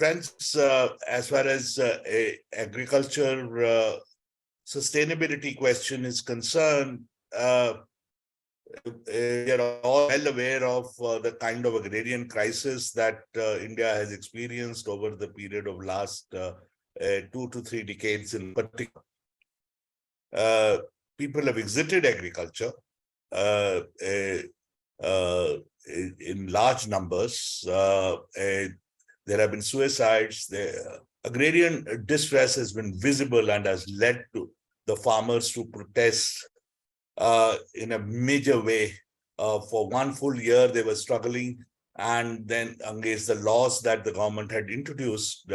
friends, as far as agriculture sustainability question is concerned, we are all well aware of the kind of agrarian crisis that India has experienced over the period of last 2 to 3 decades in particular. People have exited agriculture in large numbers. There have been suicides. The agrarian distress has been visible and has led to the farmers to protest in a major way. For 1 full year, they were struggling, and then against the laws that the government had introduced,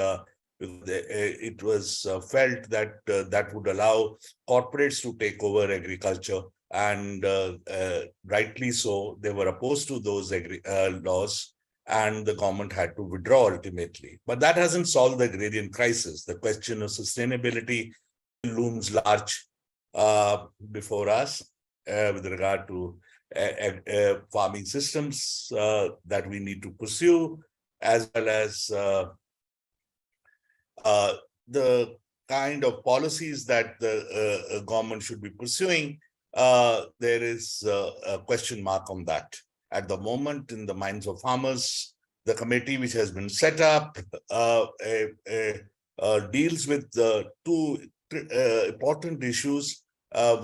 it was felt that that would allow corporates to take over agriculture, and rightly so. They were opposed to those laws, and the government had to withdraw ultimately. But that hasn't solved the agrarian crisis. The question of sustainability looms large before us with regard to farming systems that we need to pursue, as well as the kind of policies that the government should be pursuing. There is a question mark on that. At the moment, in the minds of farmers, the committee which has been set up deals with two important issues.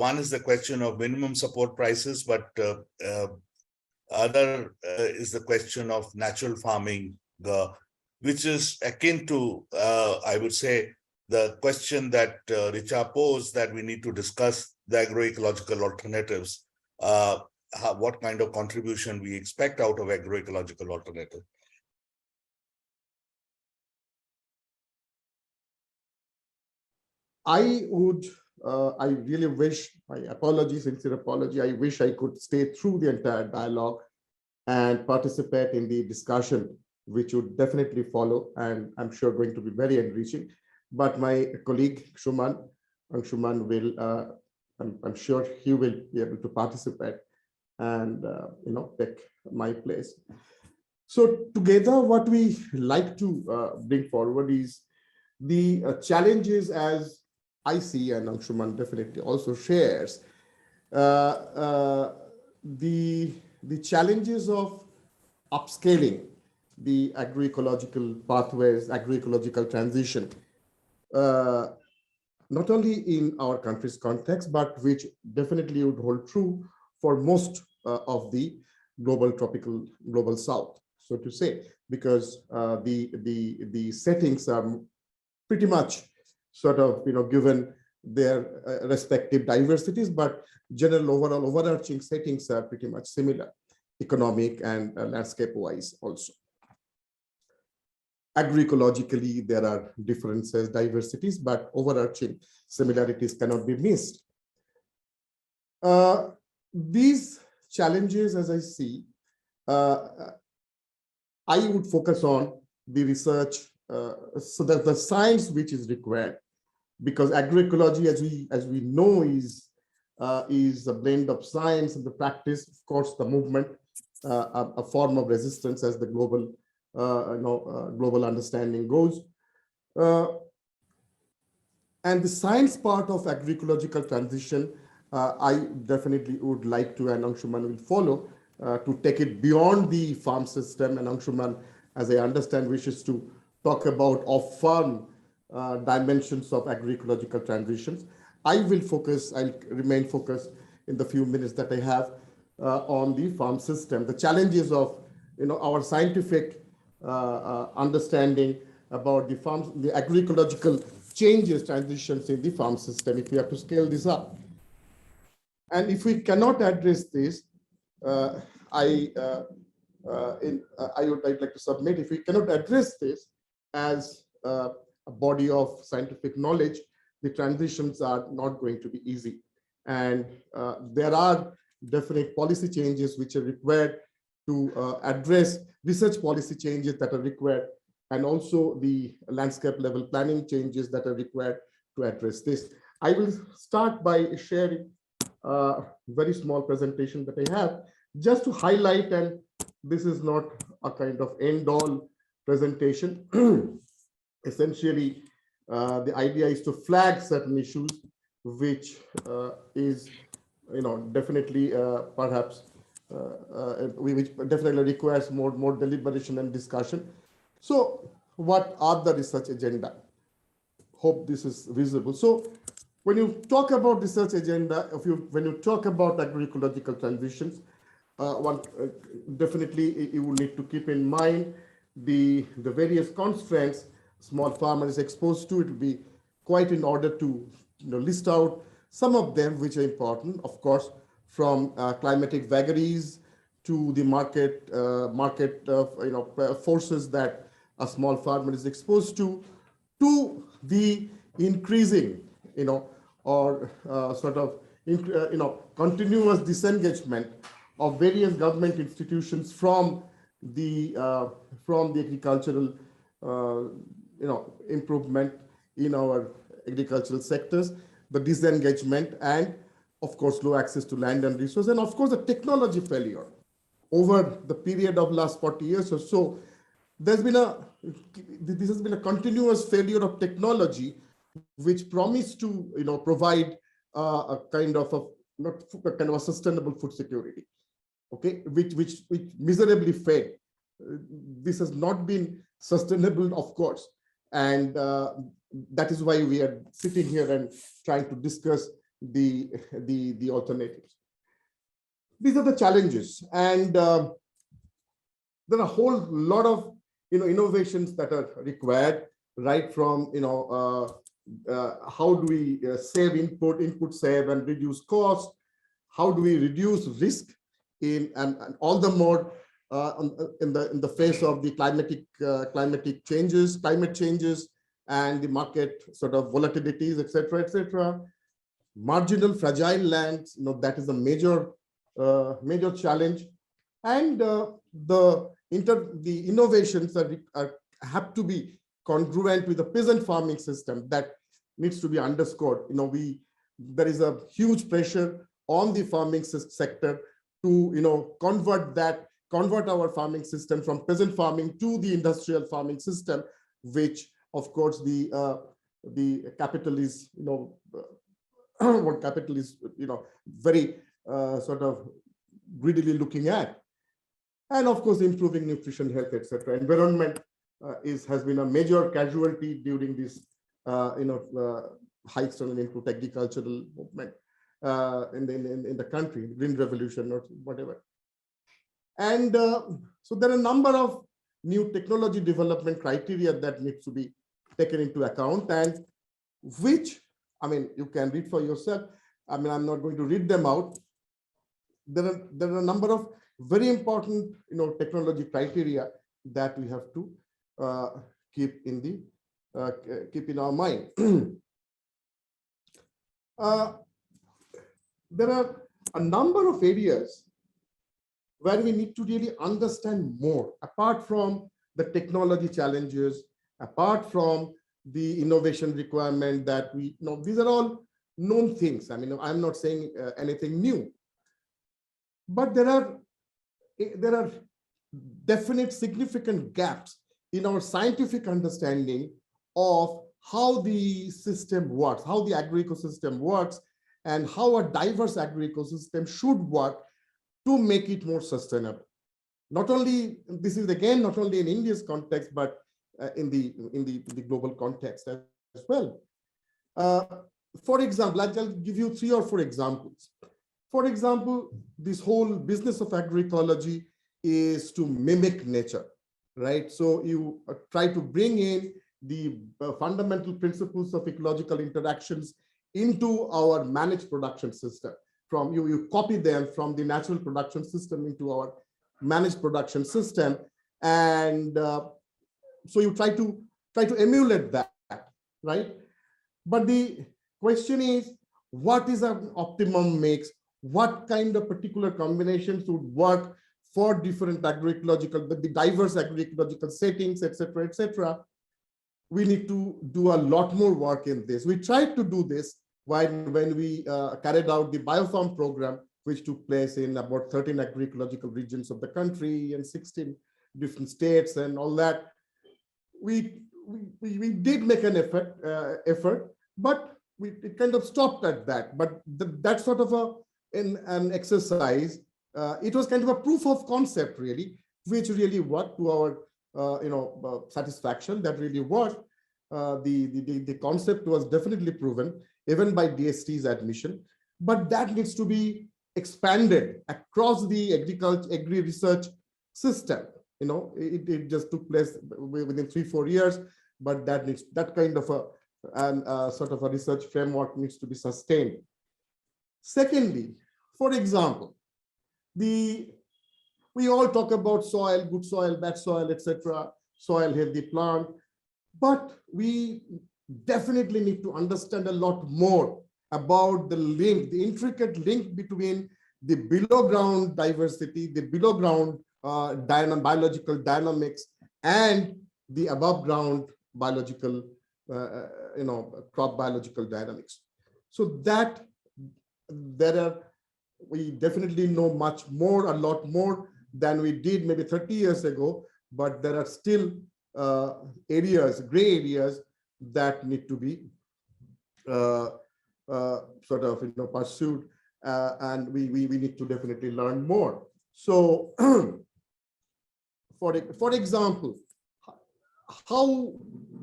One is the question of minimum support prices, but other is the question of natural farming, which is akin to, I would say, the question that Richa posed, that we need to discuss the agroecological alternatives. What kind of contribution we expect out of agroecological alternative. I really wish, my apology, sincere apology, I wish I could stay through the entire dialogue and participate in the discussion, which would definitely follow, and I'm sure going to be very enriching. But my colleague Anshuman will, I'm sure he will be able to participate and take my place. So together, what we like to bring forward is the challenges, as I see, and Anshuman definitely also shares, the challenges of upscaling the agroecological pathways, agroecological transition, not only in our country's context, but which definitely would hold true for most of the global south, so to say, because the settings are pretty much sort of given their respective diversities, but general overall overarching settings are pretty much similar, economic and landscape wise also. Agroecologically, there are differences, diversities, but overarching similarities cannot be missed. These challenges, as I see, I would focus on the research, so that the science which is required, because agroecology, as we know, is a blend of science and the practice, of course, the movement, a form of resistance as the global understanding goes. And the science part of agroecological transition, I definitely would like to, and Anshuman will follow, to take it beyond the farm system. And Anshuman, as I understand, wishes to talk about off-farm dimensions of agroecological transitions. I'll remain focused in the few minutes that I have on the farm system, the challenges of our scientific understanding about the agroecological changes, transitions in the farm system, if we have to scale this up. And if we cannot address this, I'd like to submit, if we cannot address this as a body of scientific knowledge, the transitions are not going to be easy. And there are definite policy changes which are required to address research policy changes that are required, and also the landscape level planning changes that are required to address this. I will start by sharing a very small presentation that I have, just to highlight, and this is not a kind of end-all presentation, essentially, the idea is to flag certain issues, which is, definitely perhaps which definitely requires more deliberation and discussion. So, what are the research agenda? Hope this is visible. So, when you talk about research agenda, when you talk about agroecological transitions, one definitely you will need to keep in mind the various constraints small farmer is exposed to. It will be quite in order to list out some of them which are important, of course, from climatic vagaries to the market forces that a small farmer is exposed to the increasing or sort of continuous disengagement of various government institutions from the agricultural improvement in our agricultural sectors, the disengagement, and of course low access to land and resources, and of course the technology failure over the period of last 40 years or so. This has been a continuous failure of technology which promised to provide a kind of a sustainable food security, okay, which miserably failed. This has not been sustainable, of course, and that is why we are sitting here and trying to discuss the alternatives. These are the challenges, and there are a whole lot of innovations that are required, right from how do we save input save and reduce cost, how do we reduce risk and all the more in the face of the climate changes and the market sort of volatilities, etc. Marginal fragile lands, that is a major challenge, and the innovations that have to be congruent with the peasant farming system. That needs to be underscored. There is a huge pressure on the farming sector to convert our farming system from peasant farming to the industrial farming system, which of course the capital is what capital is very sort of greedily looking at. And of course improving nutrition, health, etc. Environment has been a major casualty during this high external input agricultural movement in the country, green revolution or whatever. And so there are a number of new technology development criteria that needs to be taken into account, and which, you can read for yourself. I'm not going to read them out. There are a number of very important technology criteria that we have to keep in our mind. There are a number of areas where we need to really understand more, apart from the technology challenges, apart from the innovation requirement that we know. These are all known things. I'm not saying anything new, but there are definite significant gaps in our scientific understanding of how the system works, how the agro-ecosystem works, and how a diverse agro-ecosystem should work to make it more sustainable. Not only, this is again, not only in India's context, but in the global context as well. For example, I'll give you 3 or 4 examples. For example, this whole business of agroecology is to mimic nature, right? So you try to bring in the fundamental principles of ecological interactions into our managed production system. From you copy them from the natural production system into our managed production system, and so you try to emulate that, right? But the question is, what is an optimum mix? What kind of particular combinations would work for different agroecological, the diverse agroecological settings, etc. We need to do a lot more work in this. We tried to do this when we carried out the biofarm program, which took place in about 13 agroecological regions of the country and 16 different states and all that. We we did make an effort, but it kind of stopped at that. But that sort of an exercise, it was kind of a proof of concept, really, which really worked to our satisfaction. That really worked. The concept was definitely proven even by DST's admission, but that needs to be expanded across the agri research system. It just took place within 3-4 years, but that kind of a sort of a research framework needs to be sustained. Secondly, for example, we all talk about soil, good soil, bad soil, etc., soil healthy plant, but we definitely need to understand a lot more about the intricate link between the below ground diversity, the below ground biological dynamics, and the above ground biological, crop biological dynamics. So that we definitely know much more, a lot more than we did maybe 30 years ago, but there are still gray areas that need to be sort of pursued, and we need to definitely learn more. So, for example, how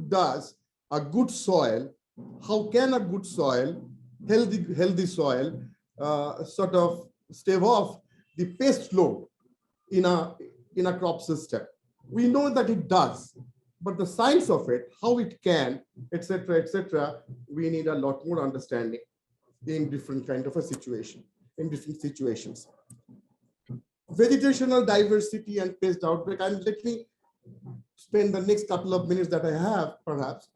does a good soil, how can a good soil, healthy soil, sort of stave off the pest load in a crop system? We know that it does, but the science of it, how it can, etc., we need a lot more understanding in different kind of a situation, in different situations. Vegetational diversity and pest outbreak, and let me spend the next couple of minutes that I have, perhaps.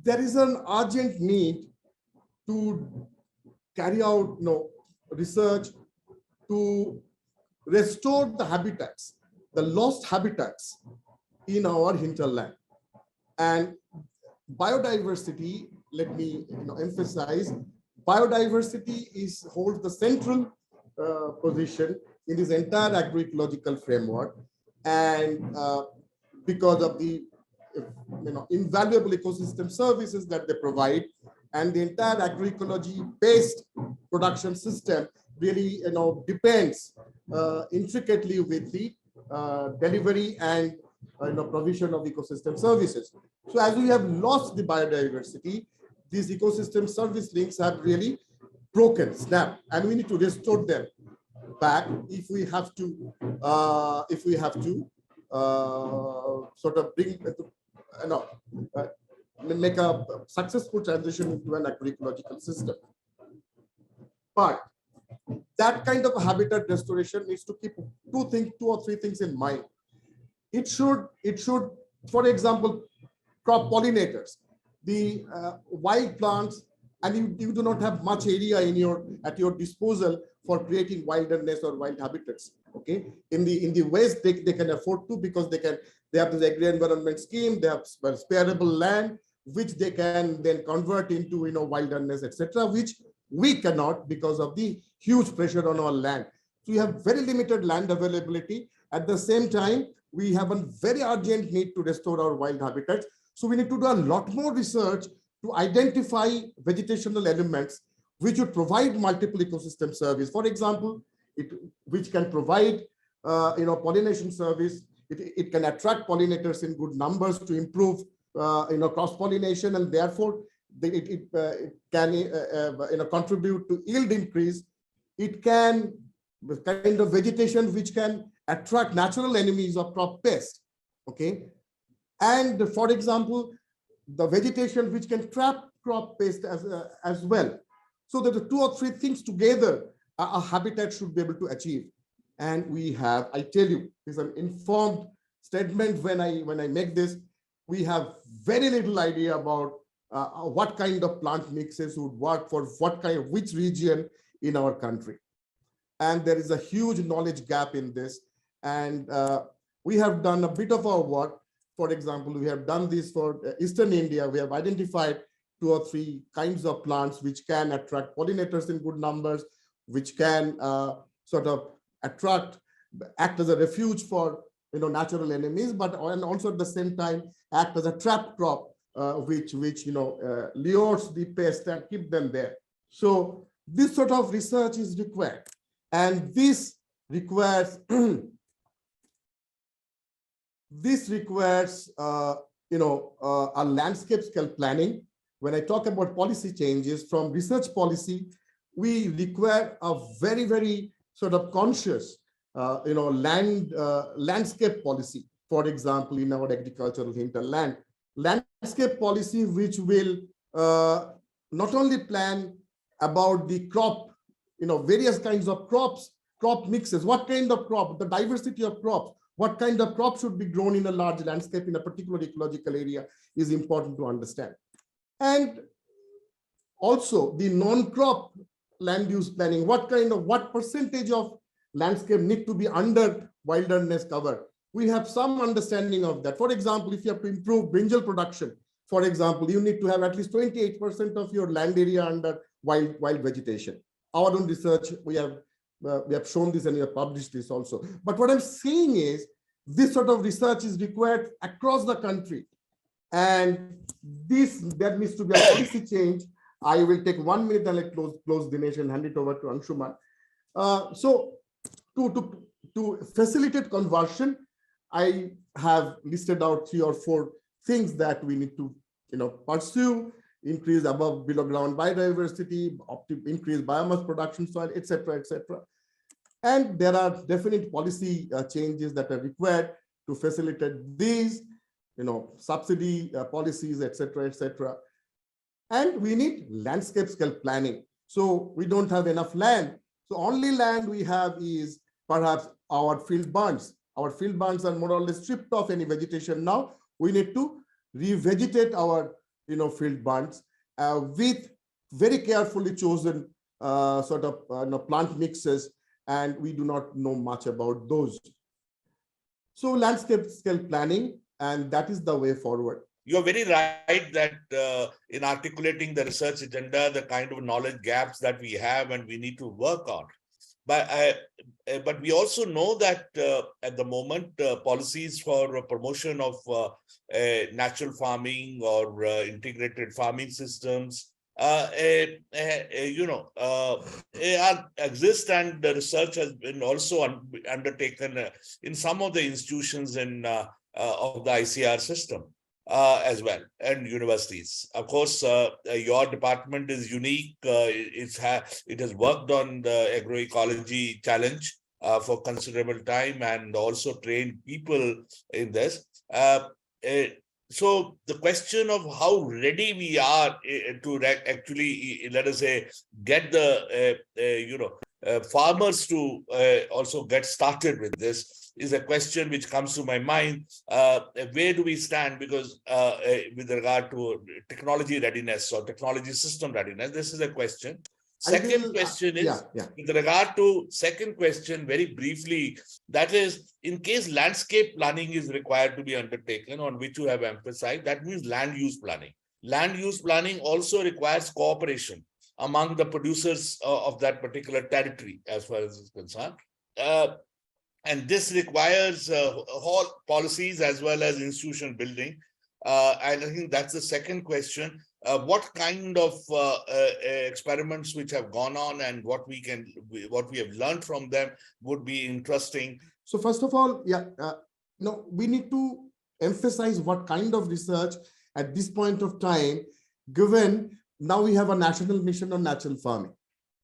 There is an urgent need to carry out research to restore the habitats, the lost habitats in our hinterland. And biodiversity, let me emphasize, biodiversity holds the central position in this entire agroecological framework, and because of the invaluable ecosystem services that they provide, and the entire agroecology based production system really depends intricately with the delivery and provision of ecosystem services. So as we have lost the biodiversity, these ecosystem service links have really snapped, and we need to restore them back if we have to sort of make a successful transition into an agroecological system. But that kind of habitat restoration needs to keep two or three things in mind. It should, for example, crop pollinators, the wild plants, and you do not have much area at your disposal for creating wilderness or wild habitats. Okay, in the West they can afford to, because they have this agri environment scheme, they have sparable land which they can then convert into wilderness, etc., which we cannot because of the huge pressure on our land. So we have very limited land availability. At the same time, we have a very urgent need to restore our wild habitats. So we need to do a lot more research to identify vegetational elements which would provide multiple ecosystem service. For example, which can provide pollination service. It can attract pollinators in good numbers to improve cross pollination, and therefore it can contribute to yield increase. It can kind of vegetation which can attract natural enemies of crop pests. Okay, and for example, the vegetation which can trap crop pest as well. So that the 2 or 3 things together a habitat should be able to achieve. And we have, I tell you, this is an informed statement when I make this. We have very little idea about what kind of plant mixes would work for which region in our country. And there is a huge knowledge gap in this. And we have done a bit of our work. For example, we have done this for Eastern India. We have identified 2 or 3 kinds of plants which can attract pollinators in good numbers, which can sort of attract act as a refuge for natural enemies, but and also at the same time act as a trap crop, which lures the pest and keep them there. So this sort of research is required, and this requires a landscape scale planning. When I talk about policy changes from research policy, we require a very, very sort of conscious, landscape policy. For example, in our agricultural hinterland, landscape policy, which will not only plan about the crop, various kinds of crops, crop mixes, what kind of crop, the diversity of crops, what kind of crop should be grown in a large landscape in a particular ecological area is important to understand. And also the non-crop land use planning, what percentage of landscape need to be under wilderness cover. We have some understanding of that. For example, if you have to improve brinjal production, for example, you need to have at least 28% of your land area under wild vegetation. Our own research, we have shown this and we have published this also. But what I'm saying is this sort of research is required across the country, and there needs to be a policy change. I will take 1 minute and let close Dinesh and hand it over to Anshuman. So to facilitate conversion, I have listed out 3 or 4 things that we need to pursue: increase above below ground biodiversity, increase biomass production soil, etc., etc. And there are definite policy changes that are required to facilitate these, subsidy policies, etc., etc. And we need landscape scale planning. So we don't have enough land. So only land we have is perhaps our field bunds. Our field bunds are more or less stripped of any vegetation now. We need to revegetate our field bunds with very carefully chosen plant mixes, and we do not know much about those. So landscape scale planning, and that is the way forward. You're very right that in articulating the research agenda, the kind of knowledge gaps that we have and we need to work on. But we also know that at the moment, policies for promotion of natural farming or integrated farming systems exist, and the research has been also undertaken in some of the institutions in of the ICR system as well, and universities. Of course, your department is unique. It has worked on the agroecology challenge for considerable time and also trained people in this. So the question of how ready we are to actually, let us say, get the farmers to also get started with this is a question which comes to my mind. Where do we stand? Because with regard to technology readiness or technology system readiness, this is a question. Second question is, with regard to second question, very briefly, that is, in case landscape planning is required to be undertaken, on which you have emphasized, that means land use planning. Land use planning also requires cooperation among the producers of that particular territory, as far as is concerned. And this requires whole policies as well as institution building. And I think that's the second question. What kind of experiments which have gone on and what we have learned from them would be interesting. So first of all, we need to emphasize what kind of research at this point of time, given now we have a national mission on natural farming.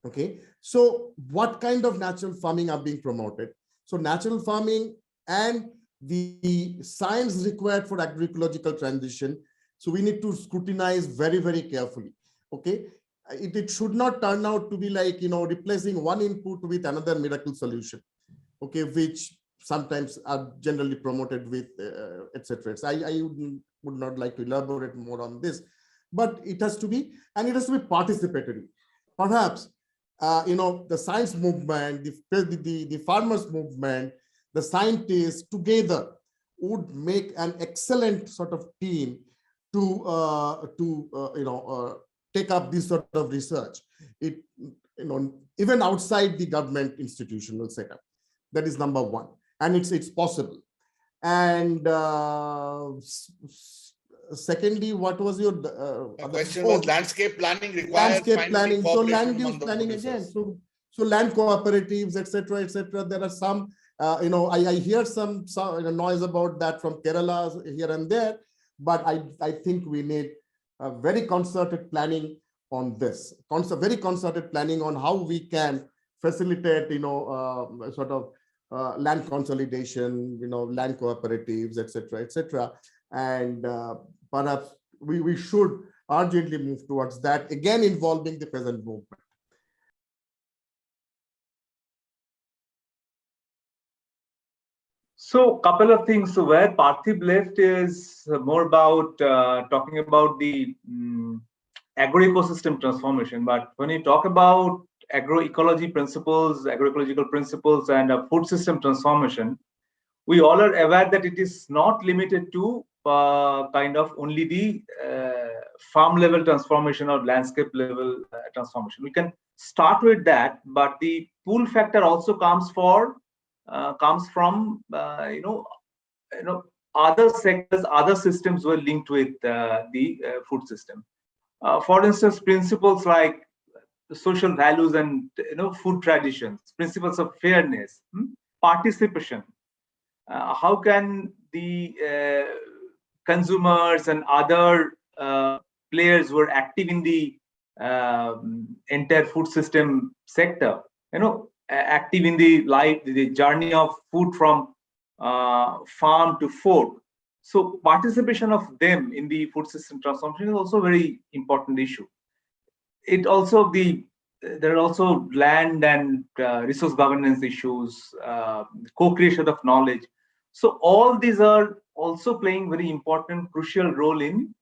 Okay, so what kind of natural farming are being promoted? So natural farming and the science required for agroecological transition. So we need to scrutinize very, very carefully. Okay, it should not turn out to be like, replacing one input with another miracle solution. Okay, which sometimes are generally promoted with, etc. I would not like to elaborate more on this, but it has to be, and it has to be participatory. Perhaps, the science movement, the farmers movement, the scientists together would make an excellent sort of team to take up this sort of research. Even outside the government institutional setup. That is number one, and it's possible. And secondly, what was your The question was landscape planning requires landscape planning? So cooperation land use among the planning again. producers. So land cooperatives, etc., etc. There are some, I hear some noise about that from Kerala here and there, but I think we need a very concerted planning on this. Very concerted planning on how we can facilitate, sort of land consolidation, land cooperatives, etc., etc. And perhaps we should urgently move towards that, again involving the peasant movement. So, couple of things. So, where Parthiba left is more about talking about the agroecosystem transformation. But when you talk about agroecology principles, agroecological principles, and food system transformation, we all are aware that it is not limited to kind of only the farm level transformation or landscape level transformation. We can start with that, but the pull factor also comes from other sectors, other systems were linked with the food system. For instance, principles like social values and food traditions, principles of fairness, participation. How can the consumers and other players who are active in the entire food system sector, active in the journey of food from farm to fork. So participation of them in the food system transformation is also a very important issue. There are also land and resource governance issues, co-creation of knowledge. So all these are also playing very important, crucial role in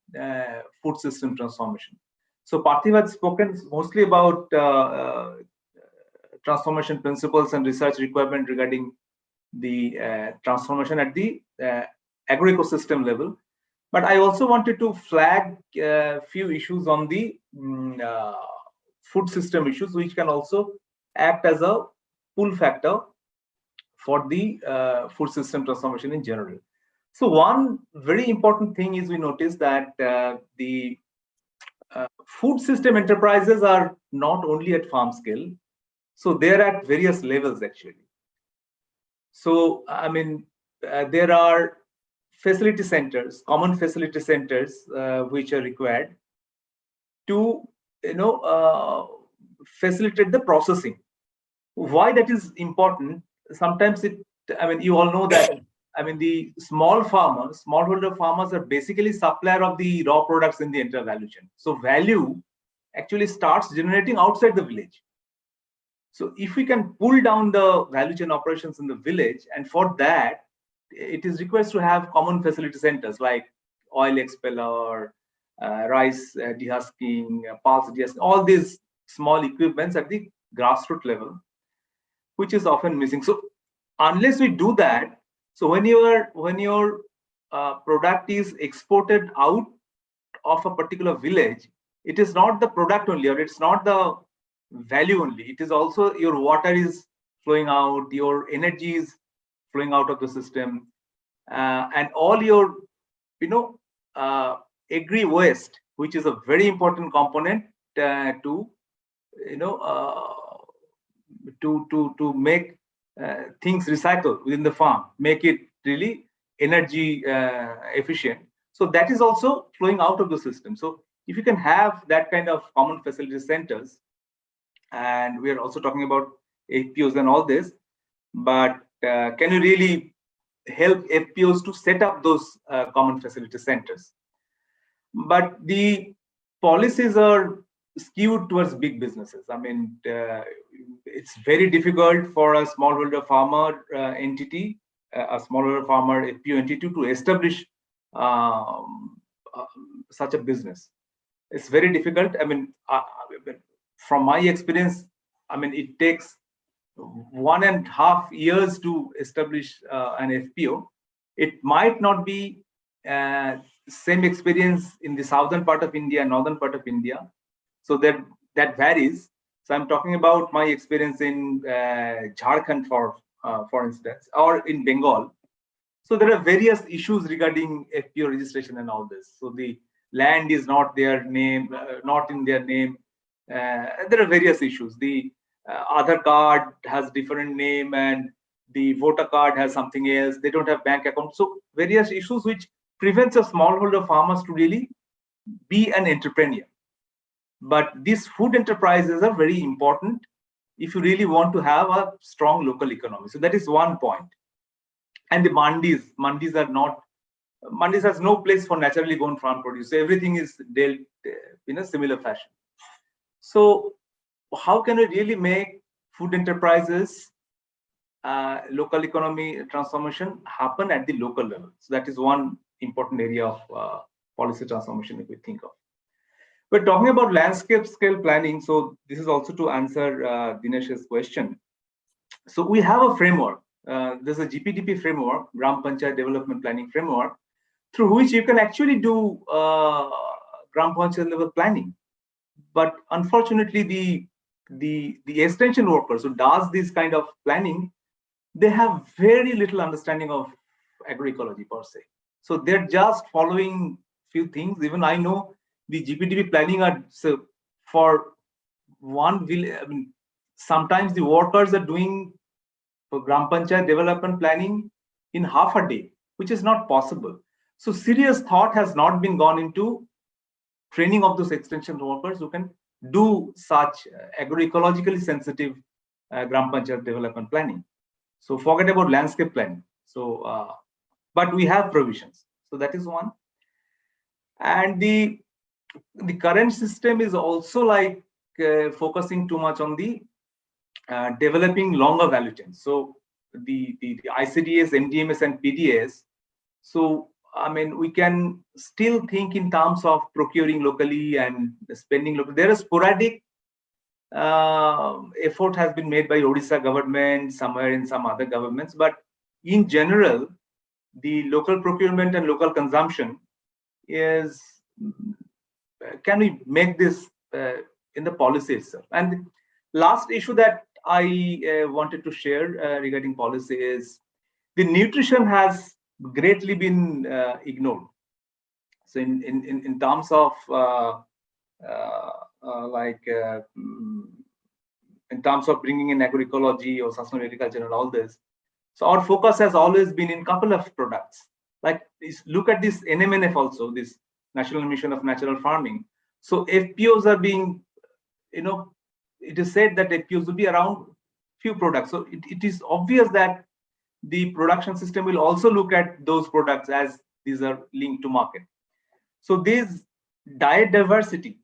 food system transformation. So Parthiba had spoken mostly about transformation principles and research requirement regarding the transformation at the agroecosystem level. But I also wanted to flag a few issues on the food system issues, which can also act as a pull factor for the food system transformation in general. So one very important thing is we notice that the food system enterprises are not only at farm scale, so they're at various levels actually. So I mean, there are facility centers, common facility centers, which are required to facilitate the processing. Why that is important? Sometimes you all know that the smallholder farmers are basically supplier of the raw products in the entire value chain. So value actually starts generating outside the village. So if we can pull down the value chain operations in the village, and for that, it is required to have common facility centers like oil expeller, rice dehusking, pulse dehusking, all these small equipments at the grassroots level, which is often missing. So unless we do that, so when your product is exported out of a particular village, it is not the product only, or it's not the value only. It is also your water is flowing out, your energy is flowing out of the system, and all your agri waste, which is a very important component to make things recycle within the farm, make it really energy efficient. So that is also flowing out of the system. So if you can have that kind of common facility centers, and we are also talking about FPOs and all this, but can you really help FPOs to set up those common facility centers? But the policies are skewed towards big businesses. I mean, it's very difficult for a smallholder farmer entity, a smallholder farmer FPO entity to establish such a business. It's very difficult. I mean, from my experience, it takes 1.5 years to establish an FPO. It might not be same experience in the southern part of India, northern part of India. So that varies. So I'm talking about my experience in Jharkhand, for for instance, or in Bengal. So there are various issues regarding FPO registration and all this. So the land is not their name, not in their name. There are various issues. The Aadhaar card has different name and the voter card has something else. They don't have bank account. So various issues which prevents a smallholder farmers to really be an entrepreneur. But these food enterprises are very important if you really want to have a strong local economy. So that is one point. And the mandis are not, mandis has no place for naturally grown farm produce. So everything is dealt in a similar fashion. So how can we really make food enterprises, local economy transformation happen at the local level? So that is one important area of policy transformation if we think of. We're talking about landscape scale planning. So this is also to answer Dinesh's question. So we have a framework. There's a GPDP framework, Gram Panchayat Development Planning Framework, through which you can actually do Gram Panchayat level planning. But unfortunately, the extension workers who does this kind of planning, they have very little understanding of agroecology per se. So they're just following few things. Even I know the GPDP planning are so for one will. I mean, sometimes the workers are doing for Gram Panchayat development planning in half a day, which is not possible. So serious thought has not been gone into training of those extension workers who can do such agroecologically sensitive Gram Panchayat development planning. So forget about landscape planning. So, but we have provisions. So that is one. And the current system is also like focusing too much on the developing longer value chains. So the ICDS, MDMS, and PDS. So I mean, we can still think in terms of procuring locally and spending locally. There is sporadic effort has been made by Odisha government, somewhere in some other governments, but in general, the local procurement and local consumption is. Can we make this in the policy itself? And last issue that I wanted to share regarding policy is the nutrition has greatly been ignored. So in terms of in terms of bringing in agroecology or sustainable agriculture and all this, so our focus has always been in couple of products. Like look at this NMNF also, this National Mission of Natural Farming. So FPOs are being, it is said that FPOs will be around few products. So it is obvious that the production system will also look at those products as these are linked to market. So this diet diversity,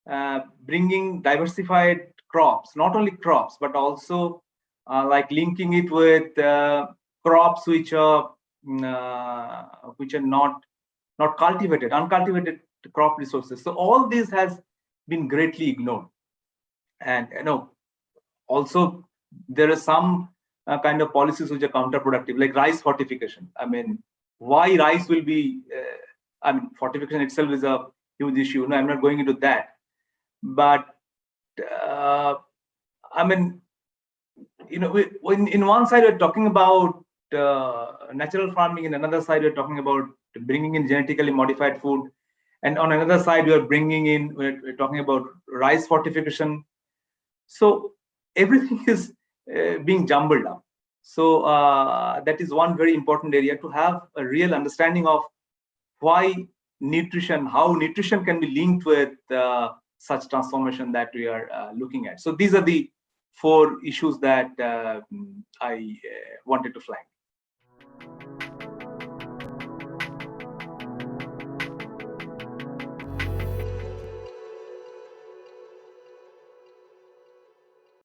bringing diversified crops, not only crops, but also like linking it with crops which are not cultivated, uncultivated crop resources. So all this has been greatly ignored. And also there are some kind of policies which are counterproductive, like rice fortification. I mean, why rice will be? I mean, fortification itself is a huge issue. No, I'm not going into that. But I mean, in one side we're talking about natural farming, in another side we're talking about bringing in genetically modified food, and on another side we're talking about rice fortification. So everything is being jumbled up. So that is one very important area, to have a real understanding of why nutrition, how nutrition can be linked with such transformation that we are looking at. So these are the 4 issues that I wanted to flag.